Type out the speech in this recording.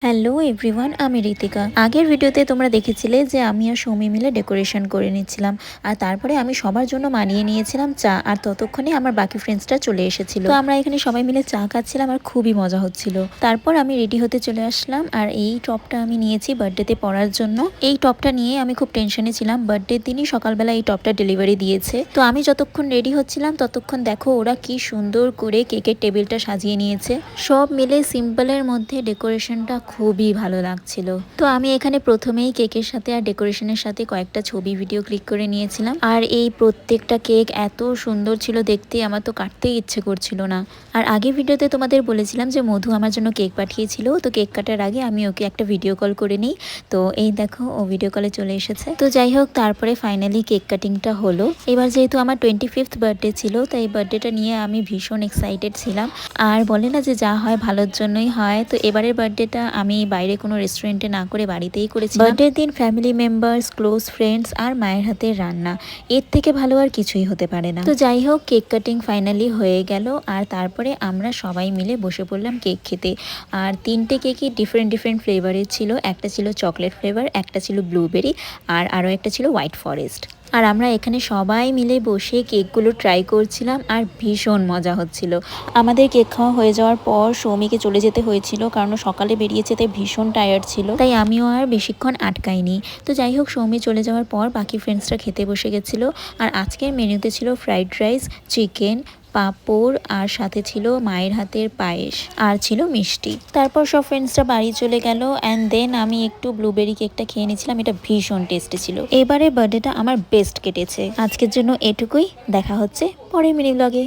Hello everyone, আমি ঋতিকা। আগের ভিডিওতে তোমরা দেখেছিলে যে আমি আর সৌমি মিলে ডেকোরেশন করে নিচ্ছিলাম, আর তারপরে আমি সবার জন্য মানিয়ে নিয়েছিলাম চা। আর ততক্ষণে আমার বাকি ফ্রেন্ডসটা চলে এসেছিল, তো আমরা এখানে সবাই মিলে চা খাচ্ছিলাম আর খুবই মজা হচ্ছিল। তারপর আমি রেডি হতে চলে আসলাম, আর এই টপটা আমি নিয়েছি বার্থডেতে পরার জন্য। এই টপটা নিয়ে আমি খুব টেনশনে ছিলাম। বার্থডের দিনই সকালবেলা এই টপটা ডেলিভারি দিয়েছে। তো আমি যতক্ষণ রেডি হচ্ছিলাম ততক্ষণ দেখো ওরা কি সুন্দর করে কেকের টেবিলটা সাজিয়ে নিয়েছে। সব মিলে সিম্পলের মধ্যে ডেকোরেশনটা খুবই ভালো লাগছিল। তো আমি এখানে প্রথমেই কেকের সাথে আর ডেকোরেশনের সাথে কয়েকটা ছবি ভিডিও ক্লিক করে নিয়েছিলাম। আর এই প্রত্যেকটা কেক এত সুন্দর ছিল দেখতে, আমার তো কাটতেই ইচ্ছে করছিল না। আর আগের ভিডিওতে তোমাদের বলেছিলাম যে মধু আমার জন্য কেক পাঠিয়েছিল, তো কেক কাটার আগে আমি ওকে একটা ভিডিও কল করে নিই। তো এই দেখো ও ভিডিও কলে চলে এসেছে। তো যাই হোক, তারপরে ফাইনালি কেক কাটিংটা হলো। এবার যেহেতু আমার 25th বার্থডে ছিল, তাই বার্থডেটা নিয়ে আমি ভীষণ এক্সাইটেড ছিলাম। আর বলে না যে যা হয় ভালোর জন্যই হয়। তো এবারের বার্থডেটা আমি বাইরে কোনো রেস্টুরেন্টে না করে বাড়িতেই করেছি। বার্থডের দিন ফ্যামিলি মেম্বার্স, ক্লোজ ফ্রেন্ডস আর মায়ের হাতের রান্না, এর থেকে ভালো আর কিছুই হতে পারে না। তো যাই হোক, কেক কাটিং ফাইনালি হয়ে গেল, আর তারপরে আমরা সবাই মিলে বসে পড়লাম কেক খেতে। আর তিনটে কেকই ডিফারেন্ট ফ্লেভারের ছিল। একটা ছিল চকলেট ফ্লেভার, একটা ছিল ব্লুবেরি, আর আরও একটা ছিল হোয়াইট ফরেস্ট। আর আমরা এখানে সবাই মিলে বসে কেকগুলো ট্রাই করছিলাম আর ভীষণ মজা হচ্ছিল। আমাদের কেক খাওয়া হয়ে যাওয়ার পর সৌমিকে চলে যেতে হয়েছিল, কারণ সকালে বেরিয়েছে তাই ভীষণ টায়ার্ড ছিল, তাই আমিও আর বেশিক্ষণ আটকাইনি। তো যাই হোক, সৌমি চলে যাওয়ার পর বাকি ফ্রেন্ডসরা খেতে বসে গেছিলো। আর আজকের মেনুতে ছিল ফ্রাইড রাইস, চিকেন, পাঁপড়, আর সাথে ছিল মায়ের হাতের পায়েস, আর ছিল মিষ্টি। তারপর সব ফ্রেন্ডসরা বাড়ি চলে গেল, অ্যান্ড দেন আমি একটু ব্লুবেরি কেকটা খেয়ে নিয়েছিলাম। এটা ভীষণ টেস্টি ছিল। এবারে বার্থডেটা আমার বেস্ট কেটেছে। আজকের জন্য এটুকুই। দেখা হচ্ছে পরের মিনি ব্লগে।